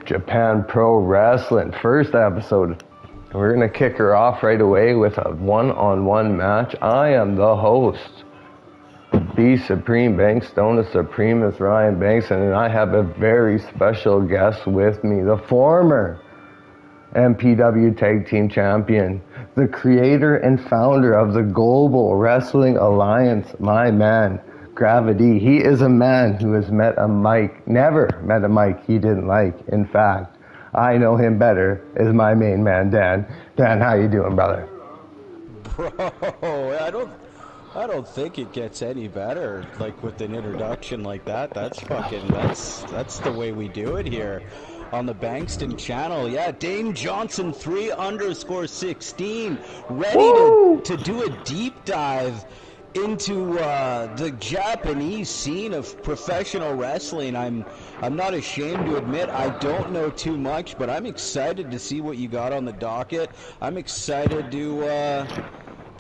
Japan Pro Wrestling, first episode. We're going to kick her off right away with a one-on-one match. I am the host, the Supreme Bengtson, the Supreme is Ryan Bengtson, and I have a very special guest with me, the former MPW Tag Team Champion, the creator and founder of the Global Wrestling Alliance, my man, Gravity. He is a man who has never met a mic he didn't like. In fact, I know him better as my main man, Dan. Dan, how you doing, brother? Bro, I don't think it gets any better, like with an introduction like that. That's the way we do it here on the Bengtson channel. Yeah, Dane Johnson 3_16 ready to do a deep dive into the Japanese scene of professional wrestling. I'm not ashamed to admit I don't know too much, but I'm excited to see what you got on the docket. I'm excited to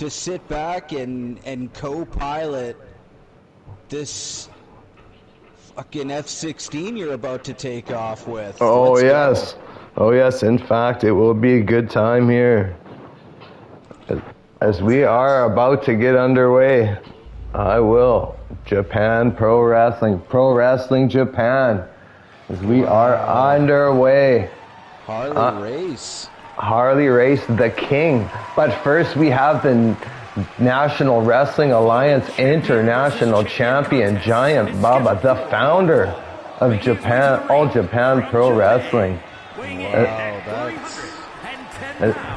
sit back and co-pilot this fucking F-16 you're about to take off with. Oh, yes. Oh, yes. In fact, it will be a good time here. As we are about to get underway, Japan Pro Wrestling Japan, as we are underway. Harley Race, the king. But first we have the National Wrestling Alliance International Champion, Giant Baba, the founder of All Japan Pro Wrestling.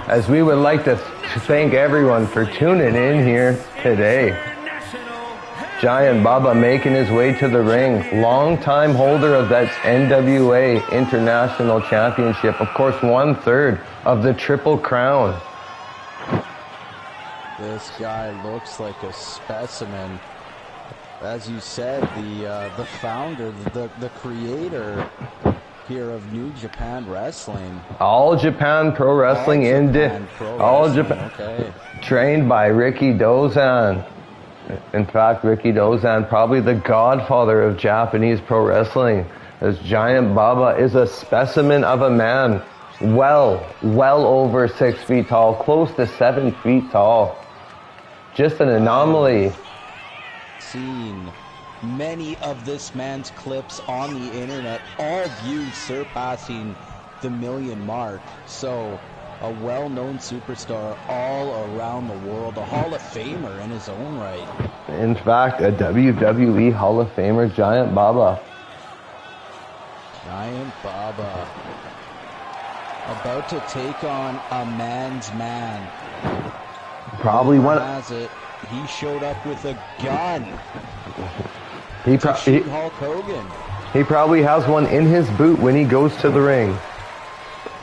As we would like to thank everyone for tuning in here today. Giant Baba making his way to the ring. Long-time holder of that NWA International Championship. Of course, 1/3 of the Triple Crown. This guy looks like a specimen. As you said, the founder, the creator here of New Japan Wrestling. All Japan Pro Wrestling Okay. Trained by Ricky Dozan. In fact, Ricky Dozan, probably the godfather of Japanese pro wrestling, as Giant Baba is a specimen of a man, well over 6 feet tall, close to 7 feet tall. Just an anomaly. Seen many of this man's clips on the internet, all views surpassing the 1 million mark. So, a well-known superstar all around the world, a Hall of Famer in his own right. In fact, a WWE Hall of Famer, Giant Baba. Giant Baba. About to take on a man's man. Probably one. Has it. He showed up with a gun. Hulk Hogan. He probably has one in his boot when he goes to the ring.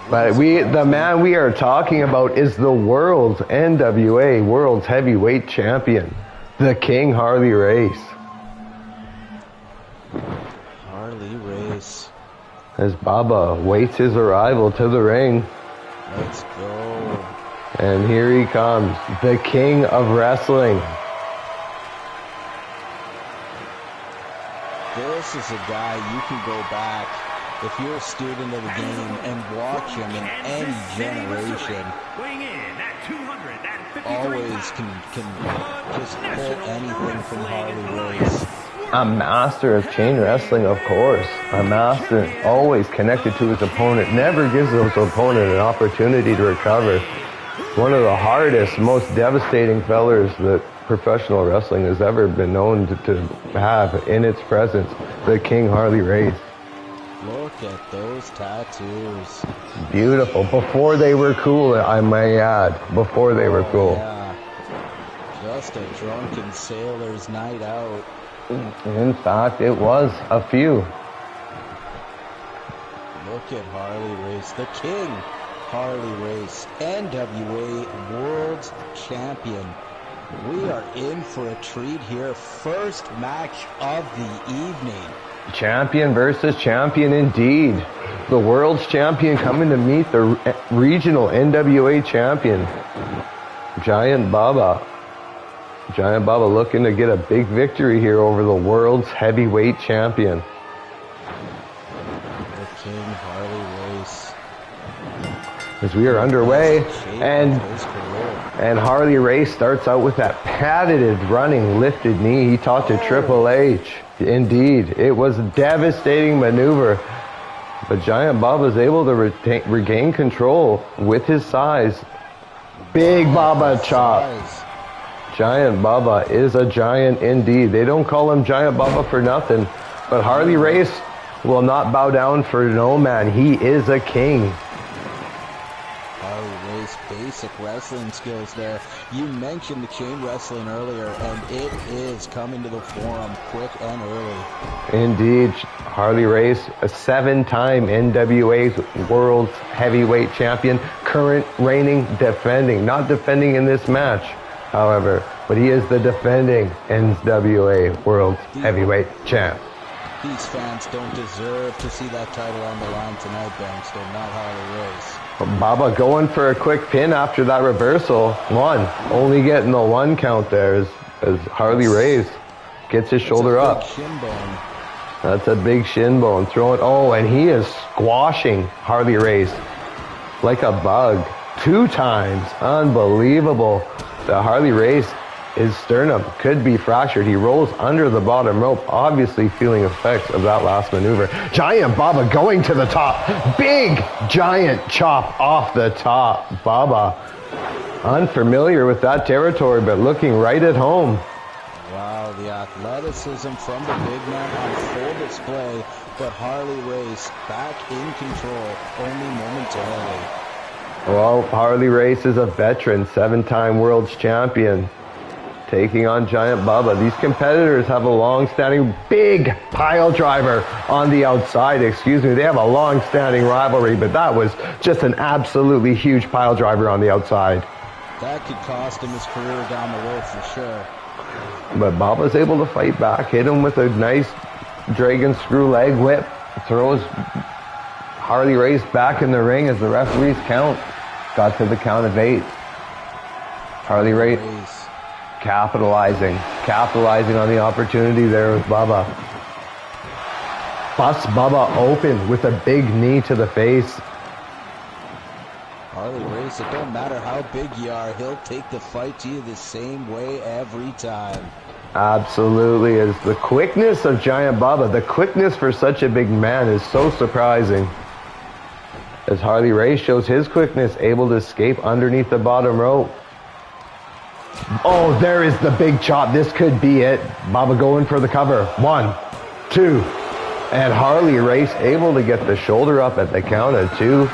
But the man we are talking about is the world's NWA World's Heavyweight Champion, the King Harley Race. Harley Race. As Baba waits his arrival to the ring. Let's go. And here he comes, the King of Wrestling. This is a guy you can go back, if you're a student of the game, and watch him in any generation. Always can just pull anything from Harley Race. A master of chain wrestling, of course. A master, always connected to his opponent, never gives his opponent an opportunity to recover. One of the hardest, most devastating fellers that professional wrestling has ever been known to have in its presence, the King Harley Race. Look at those tattoos. Beautiful. Before they were cool, I may add. Before they were cool. Yeah. Just a drunken sailor's night out. In fact, it was a few. Look at Harley Race, the King Harley Race, NWA World Champion. We are in for a treat here. First match of the evening. Champion versus champion indeed. The world's champion coming to meet the regional NWA champion, Giant Baba. Giant Baba looking to get a big victory here over the world's heavyweight champion. The King Harley Race. As we are underway, and Harley Race starts out with that patented running lifted knee he taught to Triple H. Indeed, it was a devastating maneuver, but Giant Baba is able to regain control with his size. Big Baba chop. Giant Baba is a giant indeed. They don't call him Giant Baba for nothing, but Harley Race will not bow down for no man. He is a king. Harley Race, basic wrestling skills there. You mentioned the chain wrestling earlier, and it is coming to the forum quick and early. Indeed, Harley Race, a 7-time NWA World Heavyweight Champion, current reigning defending. Not defending in this match, however, but he is the defending NWA World Heavyweight Champ. These fans don't deserve to see that title on the line tonight, Bengtson, not Harley Race. Baba going for a quick pin after that reversal. Only getting the 1 count there as Harley Race gets his shoulder up. Shin bone. That's a big shin bone. And he is squashing Harley Race like a bug 2 times. Unbelievable. The Harley Race, his sternum could be fractured. He rolls under the bottom rope, obviously feeling effects of that last maneuver. Giant Baba going to the top. Big giant chop off the top. Baba, unfamiliar with that territory, but looking right at home. Wow, the athleticism from the big man on full display, but Harley Race back in control only momentarily. Well, Harley Race is a veteran, 7-time world's champion, taking on Giant Baba. These competitors have a long-standing big pile driver on the outside. They have a long-standing rivalry, but that was just an absolutely huge pile driver on the outside. That could cost him his career down the road for sure. But Baba's able to fight back, hit him with a nice dragon screw leg whip, throws Harley Race back in the ring as the referees got to the count of 8. Harley Race capitalizing on the opportunity there with Baba. Busts Baba open with a big knee to the face. Harley Race, it don't matter how big you are, he'll take the fight to you the same way every time. Absolutely. As the quickness of Giant Baba, the quickness for such a big man is so surprising. As Harley Race shows his quickness, able to escape underneath the bottom rope. Oh, there is the big chop. This could be it. Baba going for the cover. 1, 2. And Harley Race able to get the shoulder up at the count of 2.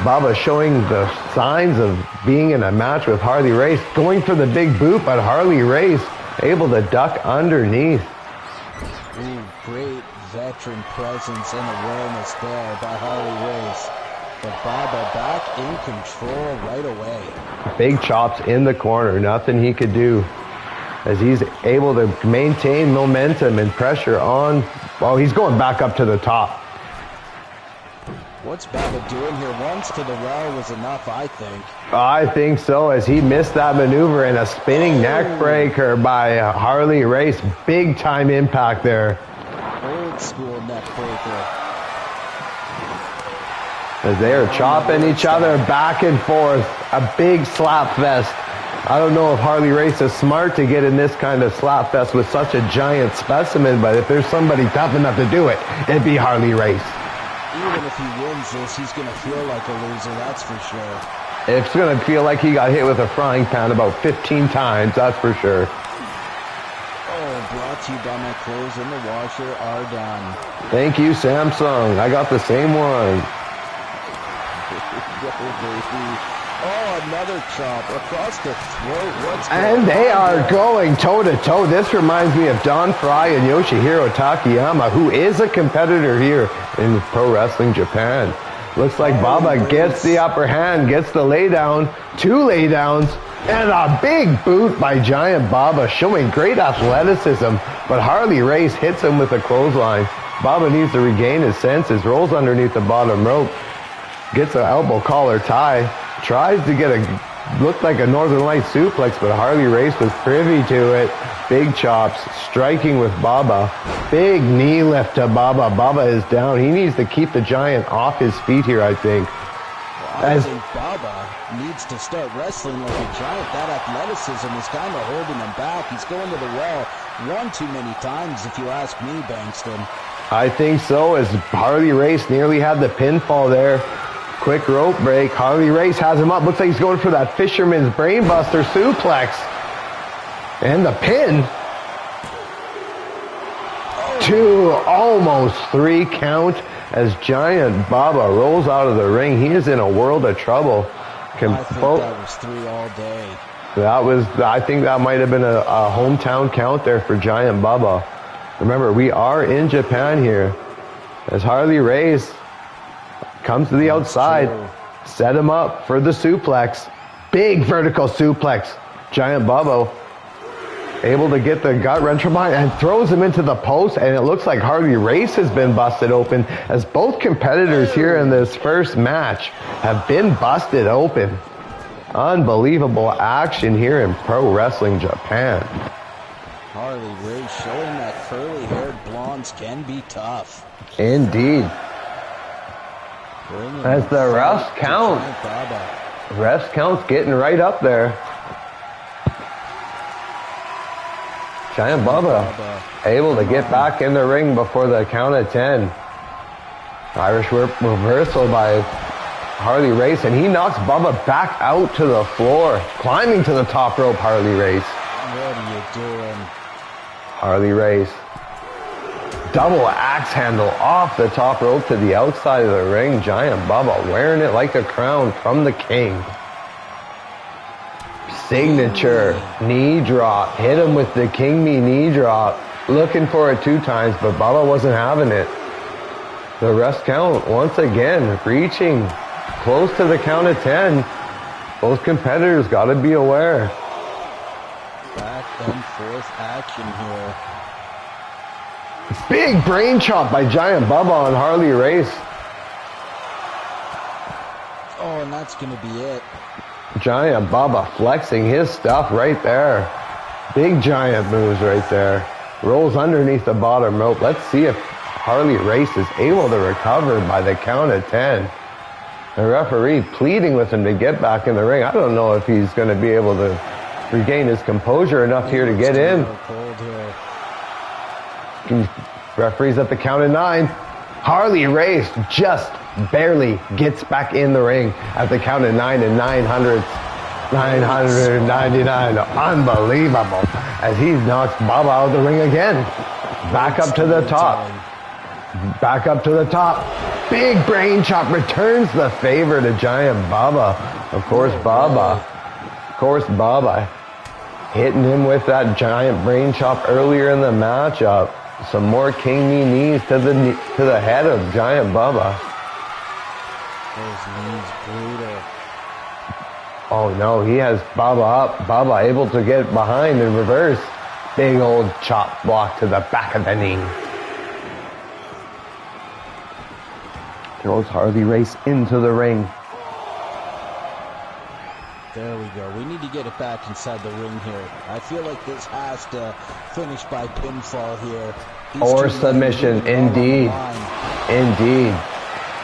Baba showing the signs of being in a match with Harley Race. Going for the big boot, but Harley Race able to duck underneath. Ooh, great veteran presence and awareness there by Harley Race. But Baba back in control right away. Big chops in the corner, nothing he could do. As he's able to maintain momentum and pressure on, well, he's going back up to the top. What's Baba doing here? Once to the well was enough, I think. I think so, as he missed that maneuver and a spinning neck breaker by Harley Race. Big time impact there. Old school neck breaker. As they are chopping each other back and forth. A big slap fest. I don't know if Harley Race is smart to get in this kind of slap fest with such a giant specimen, but if there's somebody tough enough to do it, it'd be Harley Race. Even if he wins this, he's going to feel like a loser, that's for sure. It's going to feel like he got hit with a frying pan about 15 times, that's for sure. Oh, brought to you by my clothes in the washer are done. Thank you, Samsung. I got the same one. Oh, another chop across the throat. And they are going toe-to-toe. This reminds me of Don Fry and Yoshihiro Takayama, who is a competitor here in Pro Wrestling Japan. Looks like Baba gets the upper hand, gets the laydown, 2 laydowns, and a big boot by Giant Baba, showing great athleticism, but Harley Race hits him with a clothesline. Baba needs to regain his senses, rolls underneath the bottom rope, gets an elbow collar tie, tries to get a looked like a Northern Light suplex, but Harley Race was privy to it. Big chops, striking with Baba. Big knee lift to Baba. Baba is down. He needs to keep the Giant off his feet here, I think. I think Baba needs to start wrestling like a Giant. That athleticism is kind of holding him back. He's going to the well one too many times, if you ask me, Bengtson. I think so, as Harley Race nearly had the pinfall there. Quick rope break. Harley Race has him up. Looks like he's going for that Fisherman's Brainbuster suplex. And the pin. 2, almost 3 count as Giant Baba rolls out of the ring. He is in a world of trouble. I think that was 3 all day. I think that might have been a hometown count there for Giant Baba. Remember, we are in Japan here. As Harley Race comes to the outside, set him up for the suplex. Big vertical suplex. Giant Baba able to get the gut wrench from behind and throws him into the post, and it looks like Harley Race has been busted open, as both competitors here in this first match have been busted open. Unbelievable action here in Pro Wrestling Japan. Harley Race showing that curly-haired blondes can be tough. Indeed. As the refs count. Refs count's getting right up there. Giant Baba able to get back in the ring before the count of 10. Irish reversal by Harley Race, and he knocks Baba back out to the floor, climbing to the top rope. Harley Race. What are you doing? Harley Race. Double axe handle off the top rope to the outside of the ring. Giant Baba wearing it like a crown from the king. Signature knee drop. Hit him with the King Me knee drop. Looking for it 2 times, but Baba wasn't having it. The rest count once again reaching close to the count of 10. Both competitors got to be aware. Back and forth action here. Big brain chop by Giant Baba on Harley Race. Oh, and that's going to be it. Giant Baba flexing his stuff right there. Big Giant moves right there. Rolls underneath the bottom rope. Let's see if Harley Race is able to recover by the count of 10. The referee pleading with him to get back in the ring. I don't know if he's going to be able to regain his composure enough here to get in. Referee's at the count of 9. Harley Race just barely gets back in the ring at the count of 9 and 999. Unbelievable. As he knocks Baba out of the ring again. Back up to the top. Back up to the top. Big brain chop returns the favor to Giant Baba. Of course, Baba hitting him with that giant brain chop earlier in the matchup. Some more King Me knees to the head of Giant Baba. Those knees brutal. Oh no, he has Baba up. Baba able to get behind and reverse. Big old chop block to the back of the knee. Throws Harley Race into the ring. There we go. We need to get it back inside the ring here. I feel like this has to finish by pinfall here. Or submission, indeed. Indeed.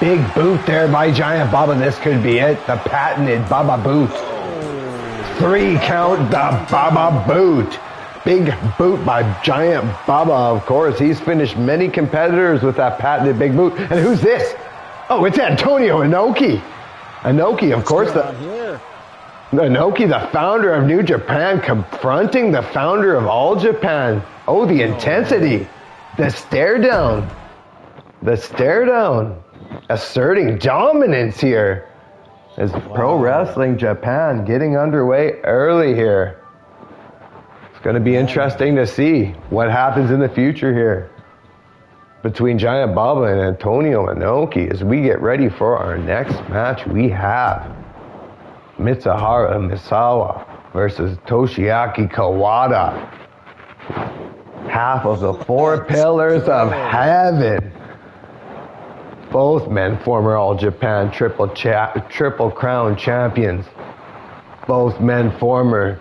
Big boot there by Giant Baba. This could be it. The patented Baba boot. 3 count, the Baba boot. Big boot by Giant Baba, of course. He's finished many competitors with that patented big boot. And who's this? Oh, it's Antonio Inoki. Inoki, of course. Inoki, the founder of New Japan, confronting the founder of All Japan. Oh, the intensity. The stare down. The stare down. Asserting dominance here. As Pro Wrestling Japan getting underway early here. It's going to be interesting to see what happens in the future here between Giant Baba and Antonio Inoki as we get ready for our next match. We have Mitsuhara Misawa versus Toshiaki Kawada. Half of the 4 pillars of heaven. Both men former All Japan Triple Crown champions. Both men former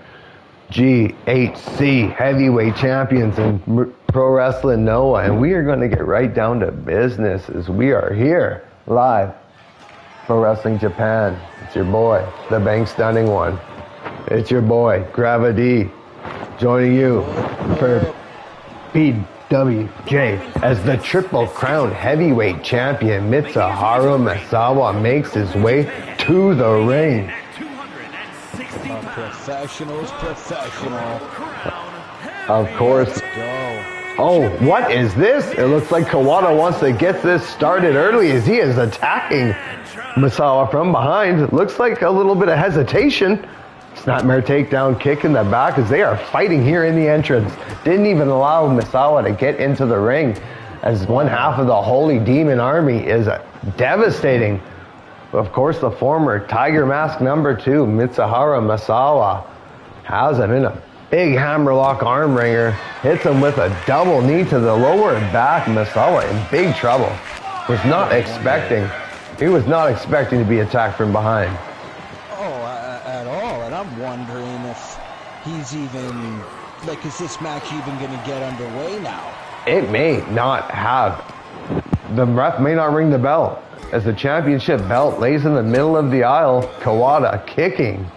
GHC heavyweight champions in Pro Wrestling Noah, and we are going to get right down to business as we are here live Pro Wrestling Japan. It's your boy, the Bank Stunning One. It's your boy, Gravity, joining you for BWJ as the Triple Crown Heavyweight Champion. Mitsuharu Misawa makes his way to the ring. Professional's professional. Of course. Let's go. Oh, what is this? It looks like Kawada wants to get this started early as he is attacking Misawa from behind. It looks like a little bit of hesitation. Snapmare takedown kick in the back as they are fighting here in the entrance. Didn't even allow Misawa to get into the ring as one half of the Holy Demon Army is devastating. Of course, the former Tiger Mask number 2, Mitsuharu Misawa, has him in a big hammerlock arm wringer. Hits him with a double knee to the lower back. Misawa in big trouble. He was not expecting to be attacked from behind. At all. And I'm wondering if he's even, is this match even going to get underway now? It may not have. The ref may not ring the bell. As the championship belt lays in the middle of the aisle, Kawada kicking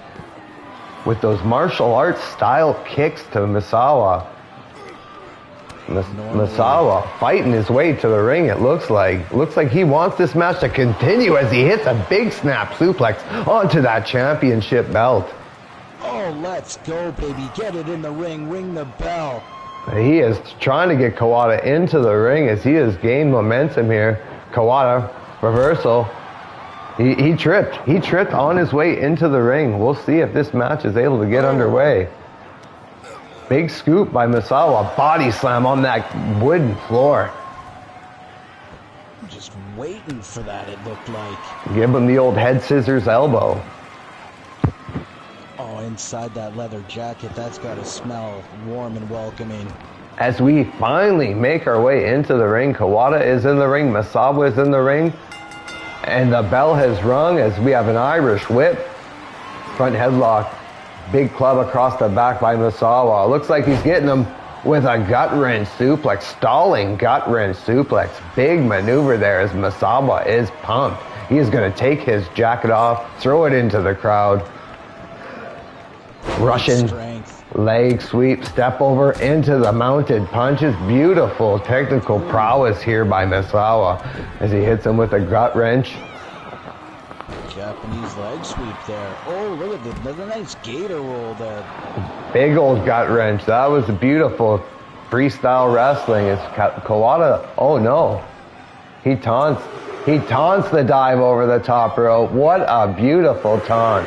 with those martial arts style kicks to Misawa. Misawa fighting his way to the ring, it looks like. Looks like he wants this match to continue as he hits a big snap suplex onto that championship belt. Oh, let's go, baby. Get it in the ring. Ring the bell. He is trying to get Kawada into the ring as he has gained momentum here. Kawada, reversal. He tripped. He tripped on his way into the ring. We'll see if this match is able to get underway. Big scoop by Misawa. Body slam on that wooden floor. Just waiting for that, it looked like. Give him the old head scissors elbow. Oh, inside that leather jacket, that's got to smell warm and welcoming. As we finally make our way into the ring, Kawada is in the ring, Misawa is in the ring, and the bell has rung as we have an Irish whip. Front headlock, big club across the back by Misawa. Looks like he's getting him with a gut wrench suplex, stalling gut wrench suplex. Big maneuver there as Misawa is pumped. He is going to take his jacket off, throw it into the crowd. Russian leg sweep, step over into the mounted punches. Beautiful technical prowess here by Misawa as he hits him with a gut wrench. Japanese leg sweep there. Oh, look at the nice gator roll there. Big old gut wrench. That was beautiful freestyle wrestling. It's Kawada. Oh no, he taunts the dive over the top rope. What a beautiful taunt.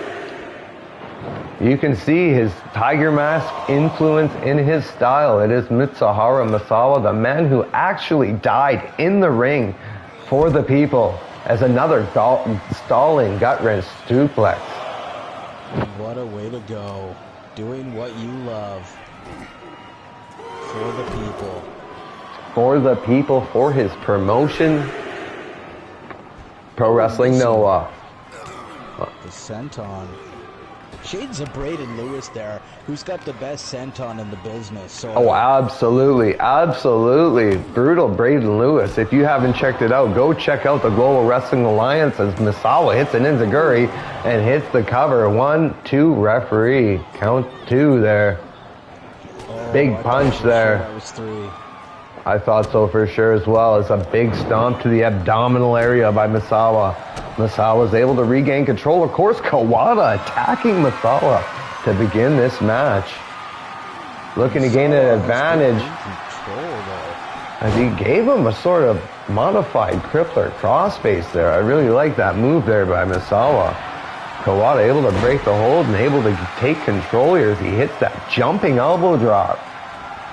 You can see his Tiger Mask influence in his style. It is Mitsuharu Misawa, the man who actually died in the ring for the people, as another stalling gut wrench suplex. What a way to go. Doing what you love. For the people. For the people, for his promotion. Pro Wrestling Noah. The senton. Shades of Brayden Lewis there, who's got the best senton in the business. So oh, absolutely. Absolutely. Brutal Brayden Lewis. If you haven't checked it out, go check out the Global Wrestling Alliance as Misawa hits an enziguri and hits the cover. 1-2 referee. Count 2 there. Oh, big punch there. That was 3. I thought so for sure as well. It's a big stomp to the abdominal area by Misawa. Misawa is able to regain control. Of course, Kawada attacking Misawa to begin this match. Looking to gain an advantage as he gave him a sort of modified crippler crossface there. I really like that move there by Misawa. Kawada able to break the hold and able to take control here as he hits that jumping elbow drop.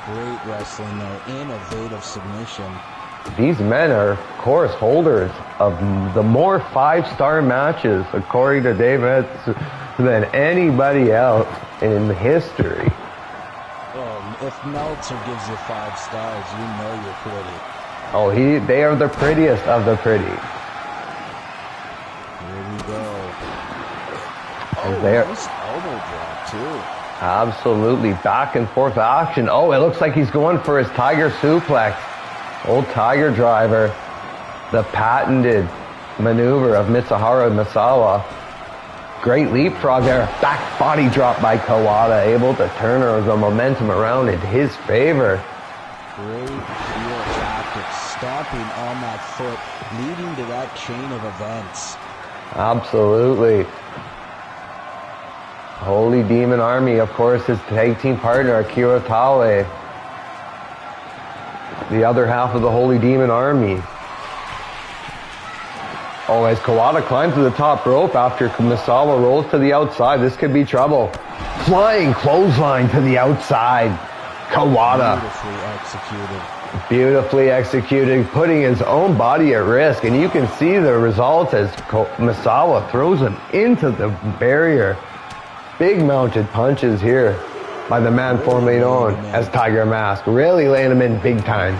Great wrestling there, innovative submission. These men are, of course, holders of the more 5-star matches, according to David, than anybody else in history. If Meltzer gives you 5 stars, you know you're pretty. Oh, they are the prettiest of the pretty. Here we go. Nice elbow drop, too. Absolutely. Back and forth action. Oh, it looks like he's going for his Tiger suplex. Old Tiger driver. The patented maneuver of Mitsuharu Misawa. Great leapfrog there. Back body drop by Kawada. Able to turn the momentum around in his favor. Great heel tactics. Stomping on that foot. Leading to that chain of events. Absolutely. Holy Demon Army, of course, his tag team partner, Akira Taue. The other half of the Holy Demon Army. Oh, as Kawada climbs to the top rope after Misawa rolls to the outside, this could be trouble. Flying clothesline to the outside. Kawada. Beautifully executed. Beautifully executed, putting his own body at risk. And you can see the results as Misawa throws him into the barrier. Big mounted punches here by the man formerly known as Tiger Mask. Really laying him in big time.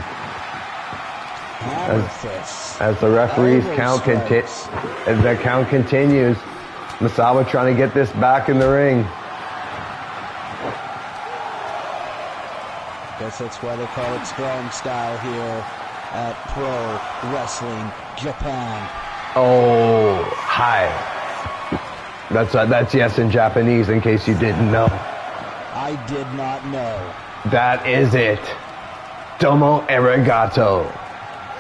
As the referee's count continues, Misawa trying to get this back in the ring. Guess that's why they call it strong style here at Pro Wrestling Japan. Oh, hi. That's yes in Japanese, in case you didn't know. I did not know. That is it. Domo arigato.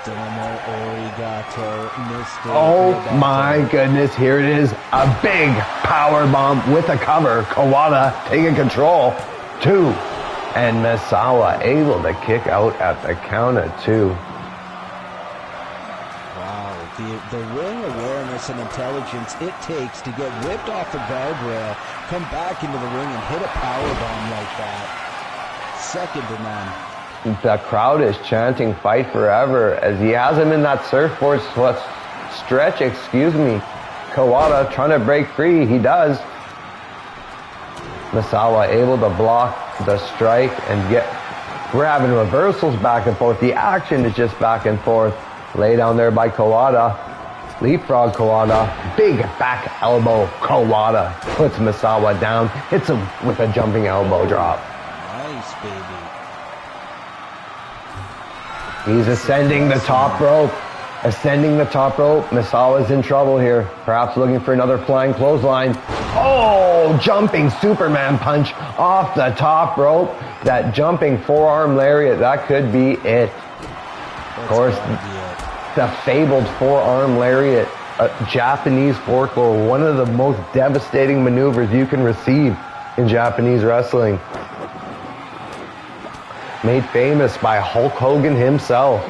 Domo arigato, Mr. Oh Arigato. my goodness, here it is. A big power bomb with a cover. Kawada taking control. 2. And Misawa able to kick out at the count of 2. The ring awareness and intelligence it takes to get whipped off the guardrail, come back into the ring and hit a powerbomb like that. Second to none. The crowd is chanting fight forever as he has him in that surfboard stretch, Kawada trying to break free. He does. Misawa able to block the strike and we're having reversals back and forth. The action is just back and forth. Lay down there by Kawada. Leapfrog Kawada. Big back elbow. Kawada puts Misawa down. Hits him with a jumping elbow drop. Nice, baby. He's ascending the top rope. Ascending the top rope. Misawa's in trouble here. Perhaps looking for another flying clothesline. Oh, jumping Superman punch off the top rope. That jumping forearm lariat. That could be it. Of course, the fabled forearm lariat, Japanese folklore, one of the most devastating maneuvers you can receive in Japanese wrestling. Made famous by Hulk Hogan himself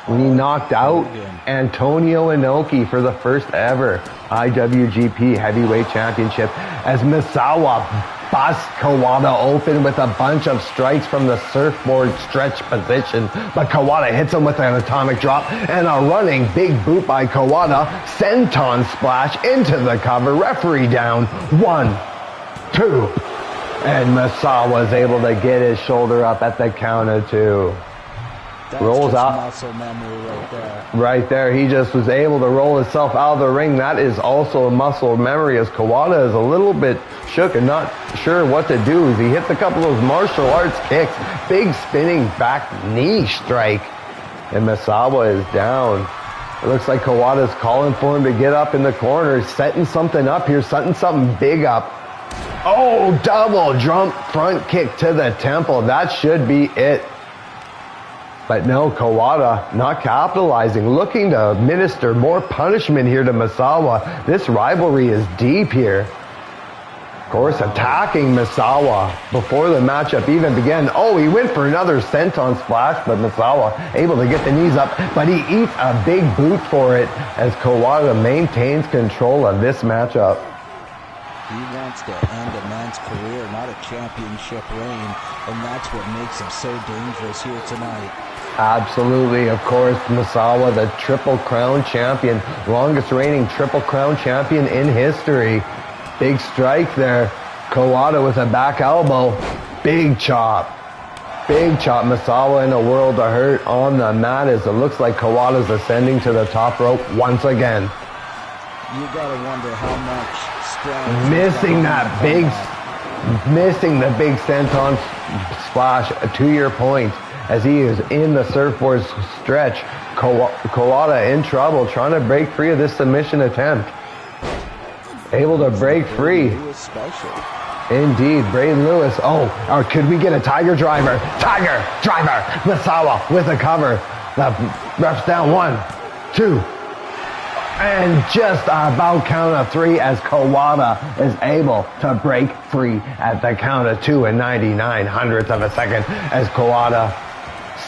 when he knocked out Antonio Inoki for the first ever IWGP Heavyweight Championship as Misawa busts Kawada open with a bunch of strikes from the surfboard stretch position, but Kawada hits him with an atomic drop and a running big boot by Kawada. Senton splash into the cover. Referee down. 1, 2. And Misawa is able to get his shoulder up at the count of 2. That's rolls out. Muscle memory right there. Right there. He just was able to roll himself out of the ring. That is also a muscle memory as Kawada is a little bit shook and not sure what to do. He hits a couple of those martial arts kicks. Big spinning back knee strike. And Misawa is down. It looks like Kawada's calling for him to get up in the corner. Setting something up here. Setting something big up. Oh, double jump front kick to the temple. That should be it. But no, Kawada not capitalizing, looking to administer more punishment here to Misawa. This rivalry is deep here. Of course, attacking Misawa before the matchup even began. Oh, he went for another senton splash, but Misawa able to get the knees up, but he eats a big boot for it as Kawada maintains control of this matchup. He wants to end a man's career, not a championship reign, and that's what makes him so dangerous here tonight. Absolutely, of course, Misawa, the Triple Crown champion, longest reigning Triple Crown champion in history. Big strike there. Kawada with a back elbow. Big chop. Big chop. Misawa in a world of hurt on the mat as it looks like Kawada's ascending to the top rope once again. You gotta wonder how much strength. Missing the big senton splash, a 2-year point as he is in the surfboard stretch. Kawada in trouble, trying to break free of this submission attempt. Able to break free. Indeed, Brayden Lewis. Oh, or could we get a Tiger Driver? Tiger Driver! Misawa with a cover. The ref's down 1, 2. And just about count of 3 as Kawada is able to break free at the count of 2 and 99/100ths of a second as Kawada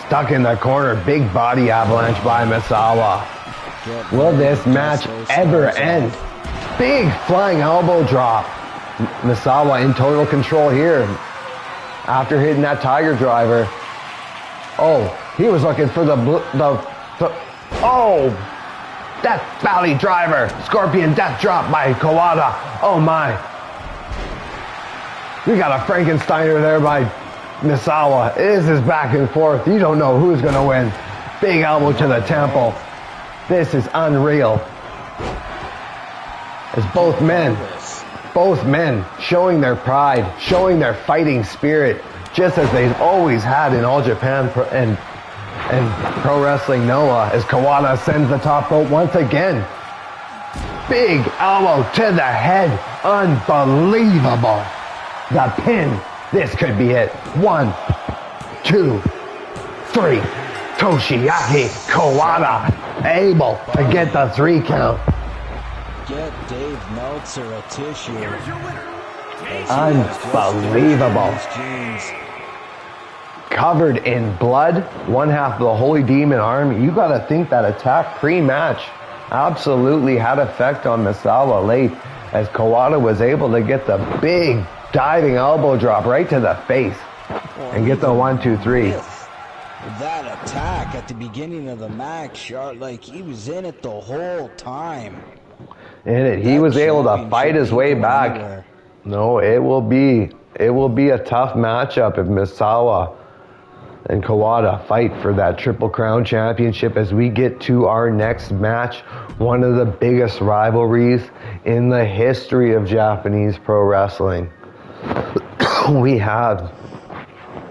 stuck in the corner. Big body avalanche by Misawa. Will this match ever end? Big flying elbow drop. Misawa in total control here after hitting that Tiger Driver. Oh, he was looking for the Death Valley Driver. Scorpion Death Drop by Kawada. Oh my. We got a Frankensteiner there by Misawa. This is back and forth. You don't know who's going to win. Big elbow to the temple. This is unreal. As both men showing their pride, showing their fighting spirit, just as they've always had in All Japan and Pro Wrestling Noah, as Kawada sends the top rope once again. Big elbow to the head. Unbelievable. The pin. This could be it. 1, 2, 3. Toshiaki Kawada able to get the 3 count. Get Dave Meltzer a tissue. Unbelievable. Covered in blood, one half of the Holy Demon arm. You got to think that attack pre-match absolutely had effect on Misawa late, as Kawada was able to get the big diving elbow drop right to the face and get the 1, 2, 3. That attack at the beginning of the match, like he was in it the whole time. He was able to fight his way back. Anywhere. No, it will be a tough matchup if Misawa and Kawada fight for that Triple Crown Championship as we get to our next match, one of the biggest rivalries in the history of Japanese pro wrestling. We have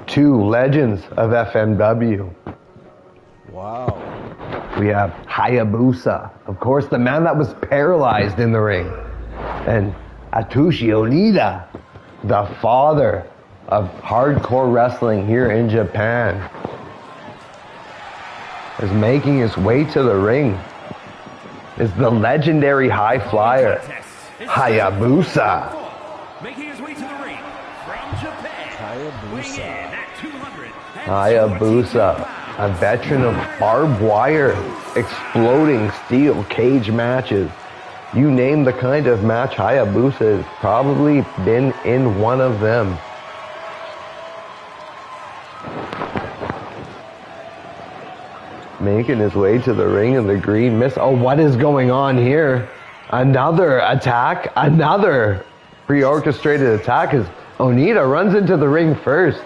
2 legends of FMW. Wow. We have Hayabusa, of course, the man that was paralyzed in the ring, and Atsushi Onita, the father of hardcore wrestling here in Japan, is making his way to the ring. Is the legendary high flyer, Hayabusa. Making his way to the ring from Japan. Hayabusa, a veteran of barbed wire, exploding steel cage matches. You name the kind of match, Hayabusa has probably been in one of them. Making his way to the ring in the green mist. Oh, what is going on here? Another attack, another pre-orchestrated attack as Onita runs into the ring first.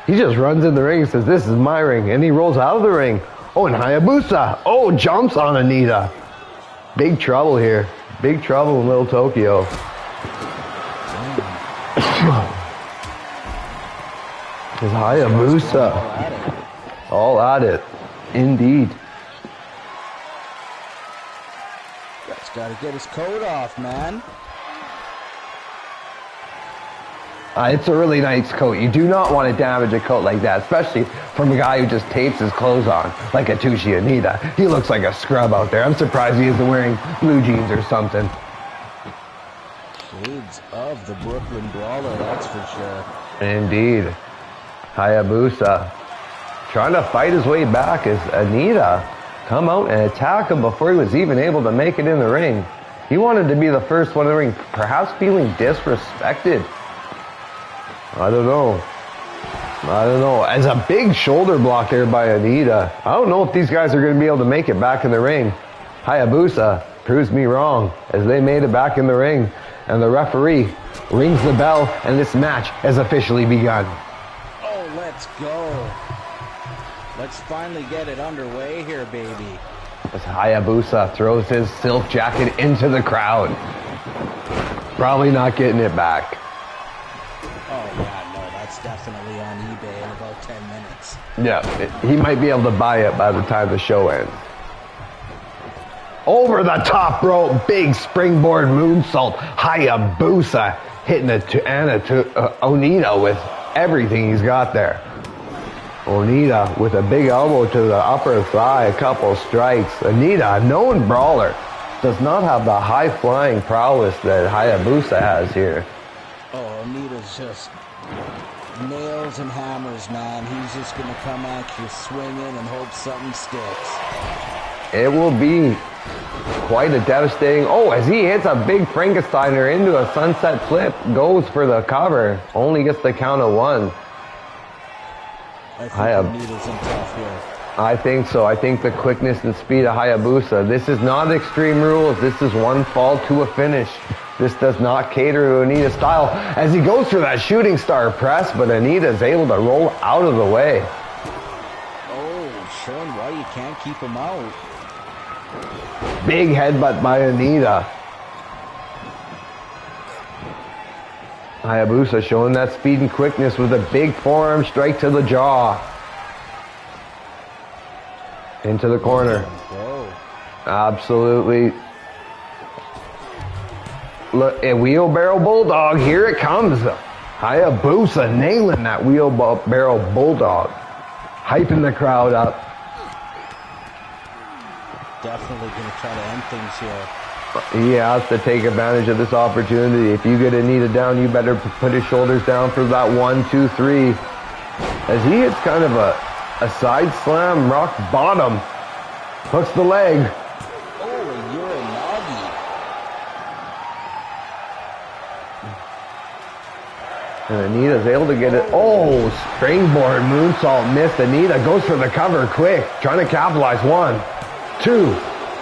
He just runs in the ring and says, "This is my ring," and he rolls out of the ring. Oh, and Hayabusa, jumps on Onita. Big trouble here. Big trouble in Little Tokyo. Is Hayabusa all at it. Indeed. Guy's got to get his coat off, man. It's a really nice coat. You do not want to damage a coat like that, especially from a guy who just tapes his clothes on, like Atsushi Onita. He looks like a scrub out there. I'm surprised he isn't wearing blue jeans or something. Shades of the Brooklyn Brawler, that's for sure. Indeed. Hayabusa trying to fight his way back as Onita come out and attack him before he was even able to make it in the ring. He wanted to be the first one in the ring, perhaps feeling disrespected. I don't know. As a big shoulder block there by Onita. I don't know if these guys are going to be able to make it back in the ring. Hayabusa proves me wrong as they made it back in the ring. And the referee rings the bell and this match has officially begun. Oh, let's go. Let's finally get it underway here, baby. As Hayabusa throws his silk jacket into the crowd. Probably not getting it back. Oh, yeah, no, that's definitely on eBay in about 10 minutes. Yeah, he might be able to buy it by the time the show ends. Over the top rope, big springboard moonsault. Hayabusa hitting Onita with everything he's got there. Onita with a big elbow to the upper thigh, a couple strikes. Onita, a known brawler, does not have the high-flying prowess that Hayabusa has here. Oh, Onita's just nails and hammers, man. He's just going to come at you swinging and hope something sticks. It will be quite a devastating... Oh, as he hits a big Frankensteiner into a sunset flip, goes for the cover, only gets the count of 1. I think Onita's in tough here. I think so. I think the quickness and speed of Hayabusa. This is not Extreme Rules. This is one fall to a finish. This does not cater to Onita's style. As he goes for that shooting star press, but Onita is able to roll out of the way. Oh, showing why you can't keep him out. Big headbutt by Onita. Hayabusa showing that speed and quickness with a big forearm strike to the jaw. Into the corner. Whoa. Absolutely. Look, a wheelbarrow bulldog. Here it comes. Hayabusa nailing that wheelbarrow bulldog. Hyping the crowd up. Definitely going to try to end things here. He has to take advantage of this opportunity. If you get Onita down, you better put his shoulders down for that 1, 2, 3. As he hits kind of a side slam, rock bottom. Hooks the leg. Oh, and you're a noggy. And Onita's able to get it. Oh, springboard moonsault missed. Onita goes for the cover quick. Trying to capitalize. 1, 2.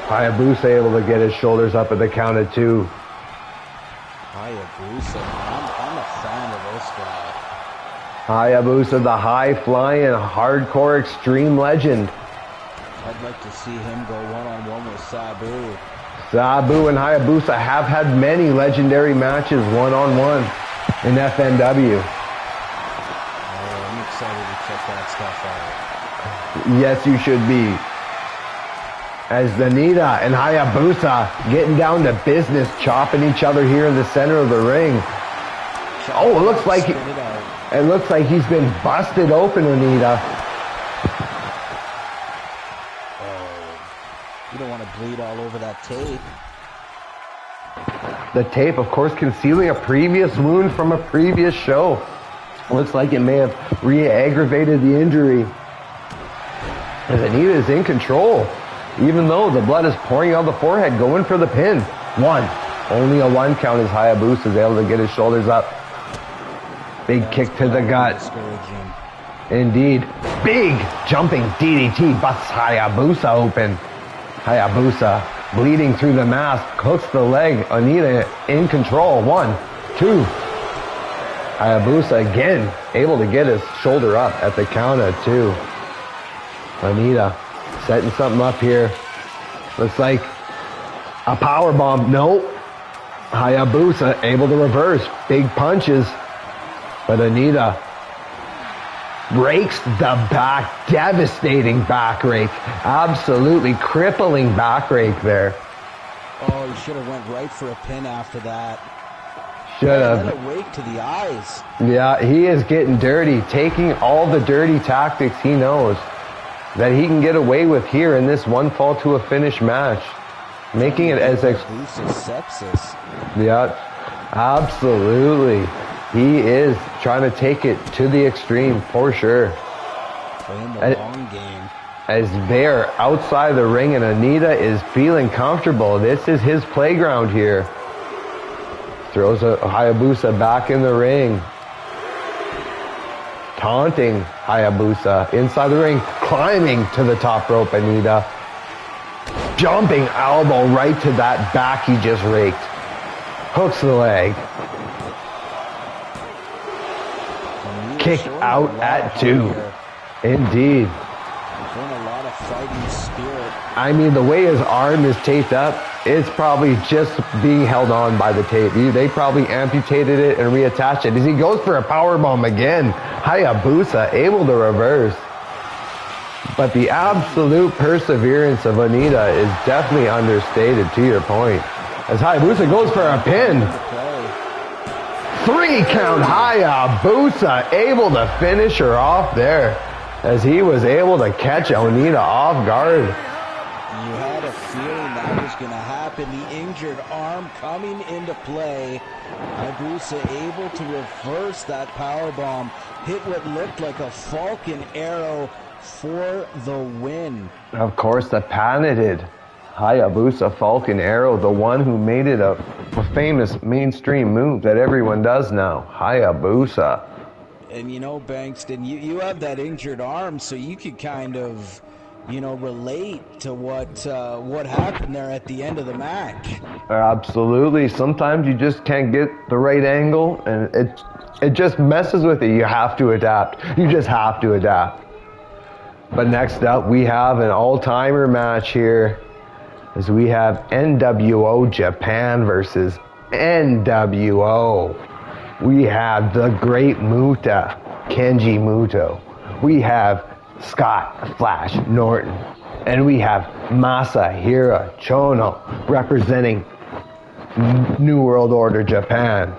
Hayabusa able to get his shoulders up at the count of 2. Hayabusa, I'm a fan of this guy. Hayabusa, the high-flying, hardcore extreme legend. I'd like to see him go one-on-one with Sabu. Sabu and Hayabusa have had many legendary matches one-on-one in FNW. Oh, I'm excited to check that stuff out. Yes, you should be. As Onita and Hayabusa getting down to business, chopping each other here in the center of the ring. Oh, it looks like he's been busted open, Onita. Oh, you don't want to bleed all over that tape. The tape, of course, concealing a previous wound from a previous show. Looks like it may have re-aggravated the injury. As Onita is in control. Even though the blood is pouring out the forehead, going for the pin. 1. Only a 1 count as Hayabusa is able to get his shoulders up. Big kick to the gut. Indeed. Big jumping DDT busts Hayabusa open. Hayabusa bleeding through the mask. Hooks the leg. Onita in control. 1, 2. Hayabusa again able to get his shoulder up at the count of 2. Onita setting something up here. Looks like a power bomb. Nope. Hayabusa able to reverse. Big punches. But Onita breaks the back. Devastating back rake. Absolutely crippling back rake there. Oh, he should have went right for a pin after that. Should have. Let it rake to the eyes. Yeah, he is getting dirty. Taking all the dirty tactics he knows that he can get away with here in this one fall to a finish match. Making it as sepsis. Yeah, absolutely. He is trying to take it to the extreme for sure. Playing the long game. As they're outside the ring and Onita is feeling comfortable. This is his playground here. Throws a Hayabusa back in the ring. Taunting Hayabusa inside the ring, climbing to the top rope, Onita. Jumping elbow right to that back he just raked. Hooks the leg. Kick out at 2. Indeed. Showing a lot of fighting spirit. I mean, the way his arm is taped up, it's probably just being held on by the tape. They probably amputated it and reattached it. As he goes for a powerbomb again, Hayabusa able to reverse. But the absolute perseverance of Onita is definitely understated, to your point. As Hayabusa goes for a pin. 3 count Hayabusa able to finish her off there. As he was able to catch Onita off guard. You had a feeling that was going to happen. The injured arm coming into play. Hayabusa able to reverse that powerbomb. Hit what looked like a Falcon Arrow for the win. Of course, the patented Hayabusa Falcon Arrow, the one who made it a famous mainstream move that everyone does now. Hayabusa. And you know, Bengtson, you have that injured arm, so you could kind of, you know, relate to what happened there at the end of the match. Absolutely. Sometimes you just can't get the right angle, and it just messes with you. You have to adapt. You just have to adapt. But next up, we have an all-timer match here, as we have NWO Japan versus NWO. We have the Great Muta, Kenji Muto. We have Scott Flash Norton. And we have Masahiro Chono representing New World Order Japan.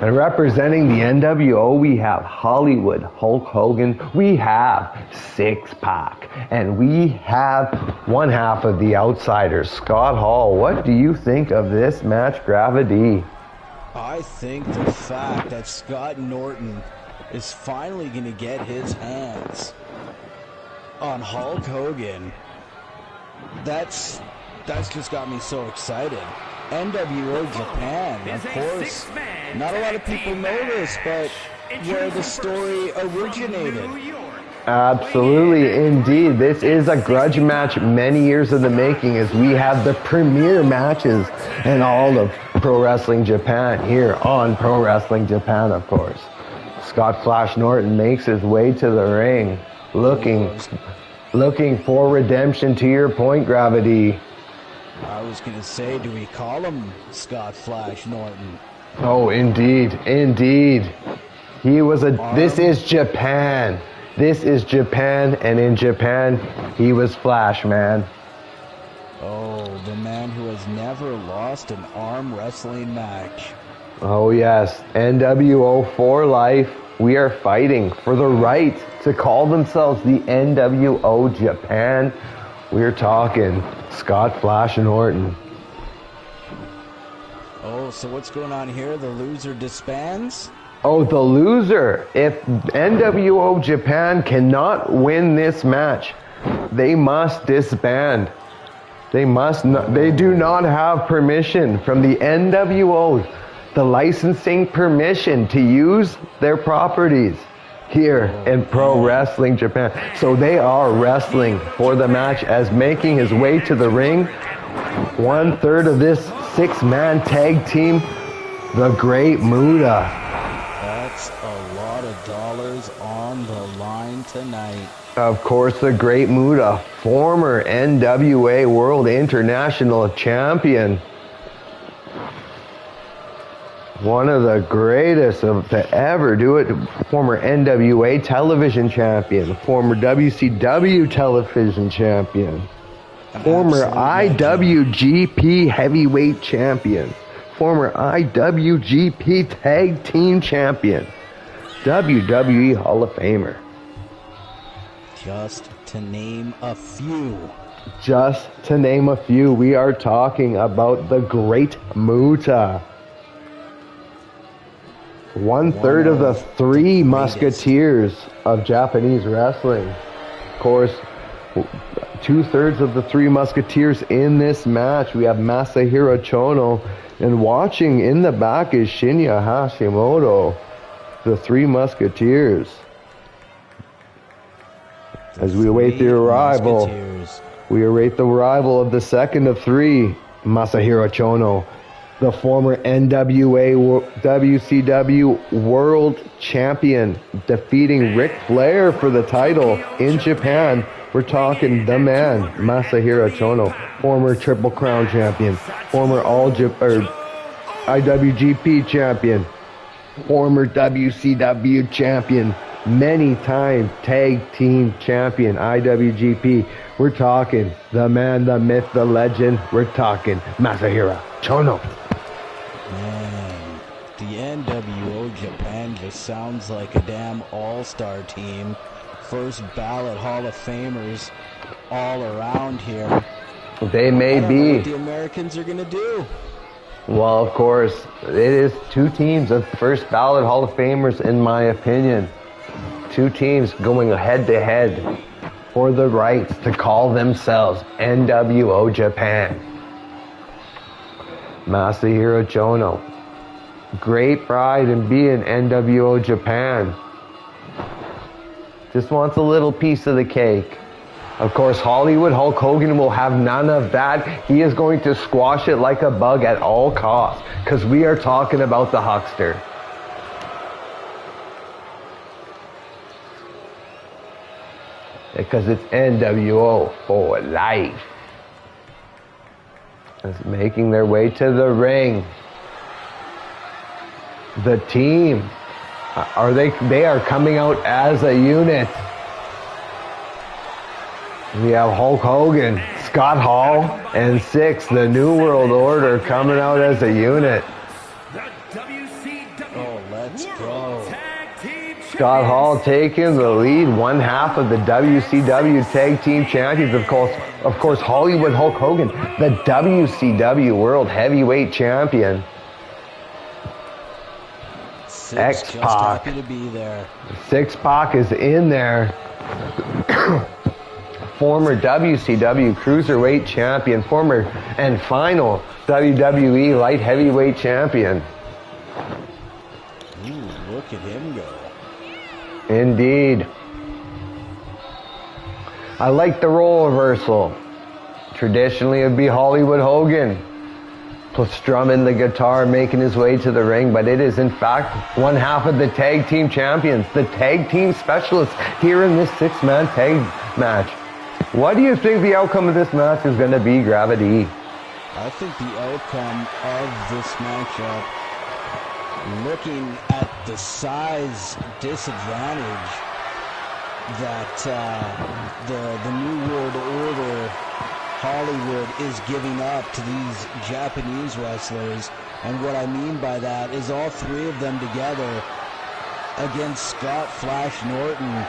And representing the NWO, we have Hollywood Hulk Hogan. We have Six Pack. And we have one half of the Outsiders, Scott Hall. What do you think of this match, Gravity? I think the fact that Scott Norton is finally going to get his hands on Hulk Hogan, that's just got me so excited. NWO Japan, of course, not a lot of people know this, but where the story originated. Absolutely, indeed. This is a grudge match many years in the making, as we have the premier matches in all of Pro Wrestling Japan here on Pro Wrestling Japan, of course. Scott Flash Norton makes his way to the ring, looking for redemption, to your point, Gravity. I was going to say, do we call him Scott Flash Norton? Oh, indeed, indeed. This is Japan. This is Japan, and in Japan, he was Flash, man. Oh, the man who has never lost an arm wrestling match. Oh, yes. NWO for life. We are fighting for the right to call themselves the NWO Japan. We're talking Scott Flash Norton. Oh, so what's going on here? The loser disbands? Oh, the loser. If NWO Japan cannot win this match, they must disband. They do not have permission from the NWO, the licensing permission to use their properties here in Pro Wrestling Japan. So they are wrestling for the match, as making his way to the ring, 1/3 of this 6-man tag team, the Great Muta. That's a lot of dollars on the line tonight. Of course, the Great Muta, former NWA World International Champion. One of the greatest to ever do it. Former NWA Television Champion. Former WCW Television Champion. Former IWGP Heavyweight Champion. Former IWGP Tag Team Champion. WWE Hall of Famer. Just to name a few. Just to name a few, we are talking about the Great Muta. 1/3 of the 3 musketeers of Japanese wrestling. Of course, 2/3 of the 3 musketeers in this match. We have Masahiro Chono, and watching in the back is Shinya Hashimoto, the 3 musketeers. As we await the arrival, of the second of 3, Masahiro Chono, the former NWA WCW World Champion, defeating Ric Flair for the title in Japan We're talking the man, Masahiro Chono, former Triple Crown champion, former IWGP champion, former WCW champion, many-time tag team champion, IWGP. We're talking the man, the myth, the legend. We're talking Masahiro Chono. Man, the NWO Japan just sounds like a damn all-star team. First ballot Hall of Famers all around here. They may I don't know be. what the Americans are going to do. Well, of course, it is two teams of first ballot Hall of Famers, in my opinion. Two teams going head to head for the rights to call themselves NWO Japan. Masahiro Chono, great pride in being NWO Japan. Just wants a little piece of the cake. Of course, Hollywood Hulk Hogan will have none of that. He is going to squash it like a bug at all costs, because we are talking about the Huckster. Because it's NWO for life. It's making their way to the ring. The team. They are coming out as a unit. We have Hulk Hogan, Scott Hall, and Six, the New World Order, coming out as a unit. Oh, let's go. Scott Hall taking the lead, one half of the WCW Tag Team Champions. Of course, Hollywood Hulk Hogan, the WCW World Heavyweight Champion. X-Pac. Happy to be there. X-Pac is in there. Former WCW Cruiserweight Champion, former and final WWE Light Heavyweight Champion. Ooh, look at him go. Indeed. I like the role reversal. Traditionally, it would be Hollywood Hogan strumming the guitar, making his way to the ring, but it is in fact one half of the tag team champions, the tag team specialists here in this six-man tag match. What do you think the outcome of this match is going to be, Gravity? I think the outcome of this matchup, looking at the size disadvantage that the New World Order Hollywood is giving up to these Japanese wrestlers, and what I mean by that is all three of them together against Scott Flash Norton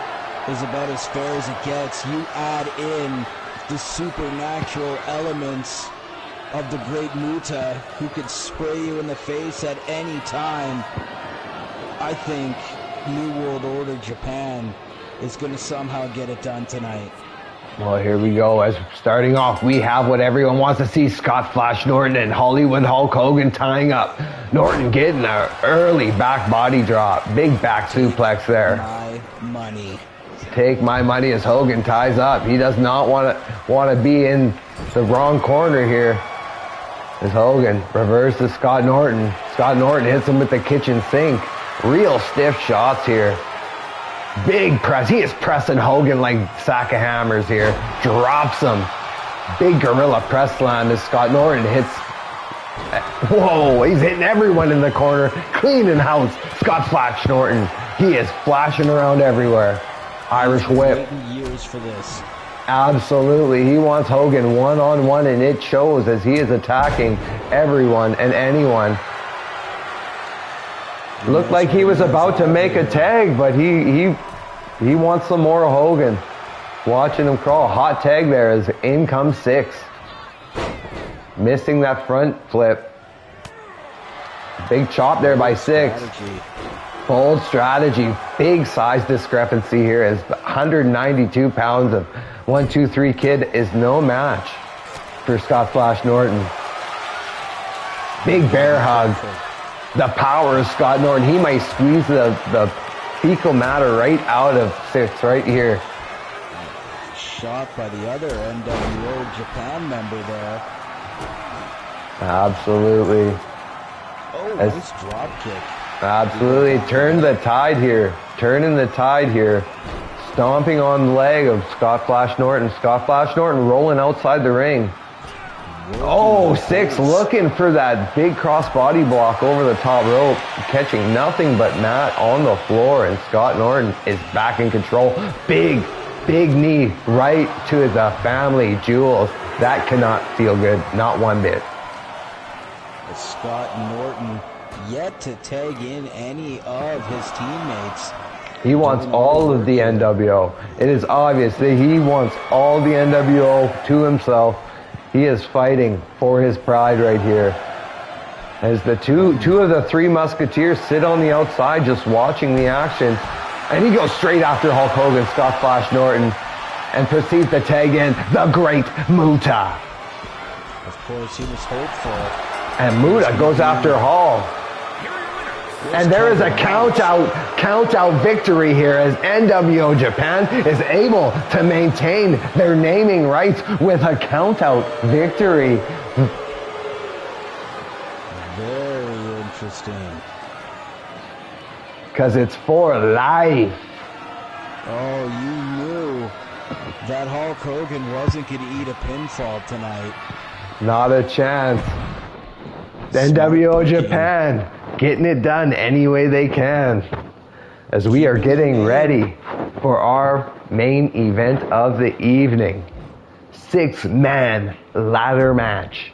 is about as fair as it gets. You add in the supernatural elements of the Great Muta, who could spray you in the face at any time. I think New World Order Japan is going to somehow get it done tonight. Well, here we go. As starting off, we have what everyone wants to see: Scott Flash Norton and Hollywood Hulk Hogan tying up. Norton getting an early back body drop. Big back suplex there. My money. Take my money as Hogan ties up. He does not want to be in the wrong corner here. As Hogan reverses Scott Norton. Scott Norton hits him with the kitchen sink. Real stiff shots here. Big press. He is pressing Hogan like a sack of hammers here. Drops him. Big gorilla press slam as Scott Norton hits. Whoa, he's hitting everyone in the corner. Cleaning house. Scott Flash Norton. He is flashing around everywhere. Irish whip. Years for this. Absolutely. He wants Hogan one-on-one, and it shows as he is attacking everyone and anyone. Looked like he was about to make a tag, but he wants some more of Hogan. Watching him crawl. Hot tag there as in comes Six. Missing that front flip. Big chop there by Six. Bold strategy. Big size discrepancy here as 192 pounds of 1-2-3 Kid is no match for Scott Flash Norton. Big bear hug. The power of Scott Norton. He might squeeze the fecal matter right out of Six right here. Shot by the other NWO Japan member there. Absolutely. Oh, nice drop kick. Absolutely. Turn the tide here. Turning the tide here. stomping on the leg of Scott Flash Norton. Scott Flash Norton rolling outside the ring. Oh, Six looking for that big cross-body block over the top rope, catching nothing but Matt on the floor, and Scott Norton is back in control. Big knee right to the family jewels. That cannot feel good, not one bit. Scott Norton yet to tag in any of his teammates. He wants all of the NWO. It is obvious that he wants all the NWO to himself. He is fighting for his pride right here. As the two of the three Musketeers sit on the outside just watching the action. And he goes straight after Hulk Hogan, Scott Flash Norton, and proceeds to tag in the Great Muta. Of course, he was hopeful. And Muta goes after Hall. And there is a count out victory here as NWO Japan is able to maintain their naming rights with a count out victory. Very interesting. Because it's for life. Oh, you knew that Hulk Hogan wasn't going to eat a pinfall tonight. Not a chance. NWO Japan getting it done any way they can. As we are getting ready for our main event of the evening. 6-man ladder match.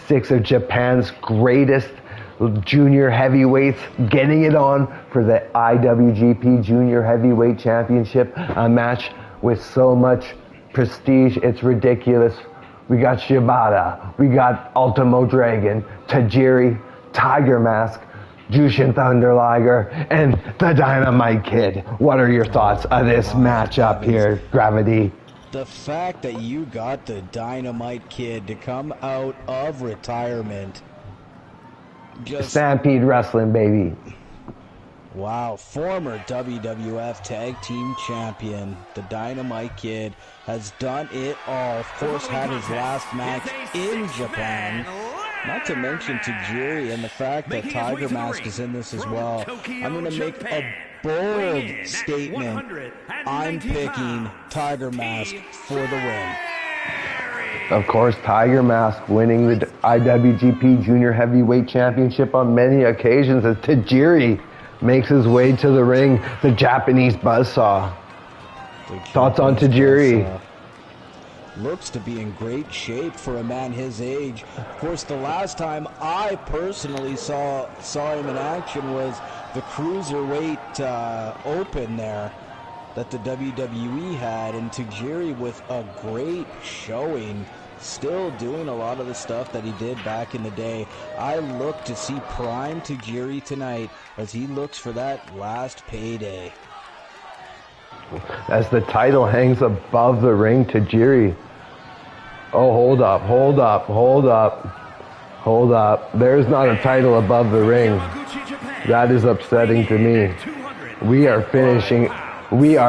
6 of Japan's greatest junior heavyweights getting it on for the IWGP Junior Heavyweight Championship. A match with so much prestige, it's ridiculous. We got Shibata, we got Ultimo Dragon, Tajiri, Tiger Mask, Jushin Thunder Liger, and the Dynamite Kid. What are your thoughts of this matchup here, Gravity? The fact that you got the Dynamite Kid to come out of retirement. Just Stampede Wrestling, baby. wow, former WWF Tag Team Champion, the Dynamite Kid, has done it all. Of course, had his last match in Japan. Not to mention Tajiri and the fact that Tiger Mask is in this as well. I'm going to make a bold statement. I'm picking Tiger Mask for the win. Of course, Tiger Mask winning the IWGP Junior Heavyweight Championship on many occasions as Tajiri makes his way to the ring, the Japanese buzzsaw. Thoughts on Tajiri? Looks to be in great shape for a man his age. Of course, the last time I personally saw him in action was the Cruiserweight Open there that the WWE had, and Tajiri with a great showing, still doing a lot of the stuff that he did back in the day. I look to see prime Tajiri tonight as he looks for that last payday. As the title hangs above the ring, Tajiri. Oh, hold up. There's not a title above the ring. That is upsetting to me. We are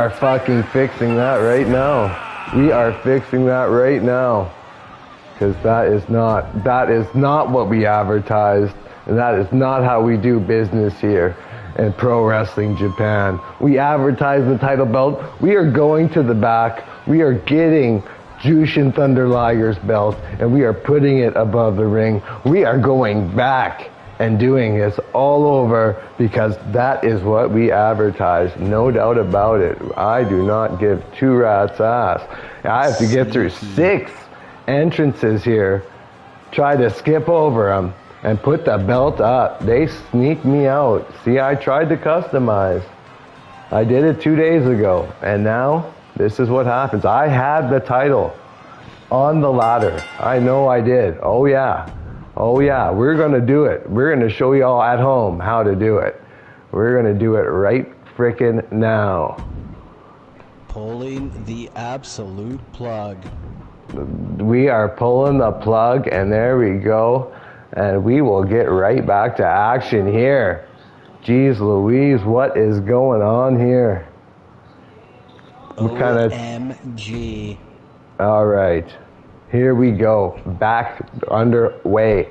fucking fixing that right now. We are fixing that right now. Because that is not what we advertised. And that is not how we do business here in Pro Wrestling Japan. We advertise the title belt. We are going to the back. We are getting Jushin Thunder Liger's belt, and we are putting it above the ring. We are going back and doing this all over because that is what we advertise. No doubt about it. I do not give two rats ass. I have to get through 6 entrances here, try to skip over them, and put the belt up. They sneak me out. See, I tried to customize. I did it 2 days ago, and now this is what happens. I had the title on the ladder. I know I did. Oh yeah. We're going to do it. We're going to show you all at home how to do it. We're going to do it right frickin' now. Pulling the absolute plug. We are pulling the plug, and there we go. And we will get right back to action here. Jeez Louise, what is going on here? OMG. All right. Here we go. Back underway.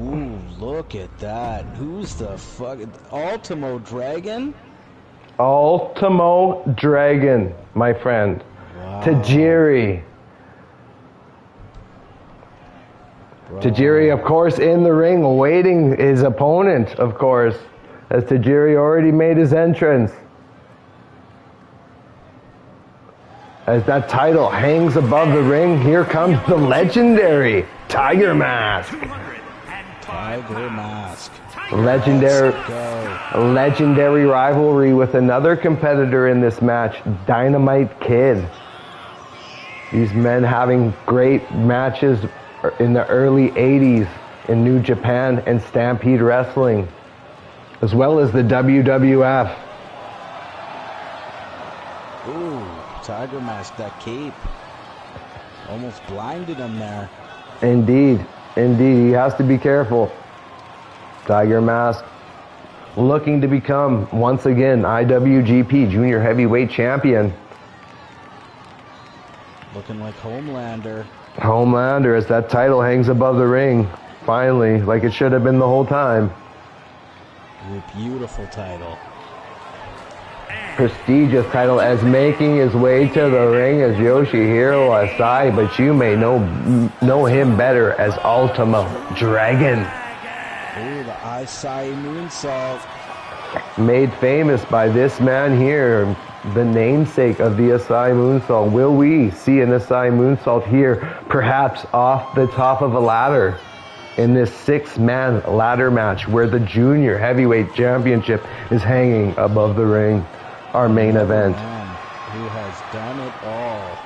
Ooh, look at that. Who's the fuck? Ultimo Dragon? Ultimo Dragon, my friend. Wow. Tajiri. Bro. Tajiri, of course, in the ring, awaiting his opponent, of course, as Tajiri already made his entrance. As that title hangs above the ring, here comes the legendary Tiger Mask. Tiger Mask. Legendary rivalry with another competitor in this match, Dynamite Kid. These men having great matches in the early 80s in New Japan and Stampede Wrestling, as well as the WWF. Ooh, Tiger Mask, that cape. Almost blinded him there. Indeed, he has to be careful. Tiger Mask looking to become, once again, IWGP Junior Heavyweight Champion. Looking like Homelander. Homelander, as that title hangs above the ring, finally, like it should have been the whole time. Ooh, beautiful title. Prestigious title, as making his way to the ring is Yoshihiro Asai, but you may know him better as Ultimo Dragon. Ooh, the Asai moonsault. Made famous by this man here, the namesake of the Asai moonsault. Will we see an Asai moonsault here, perhaps off the top of a ladder, in this 6-man ladder match where the Junior Heavyweight Championship is hanging above the ring? Our main event. Man who has done it all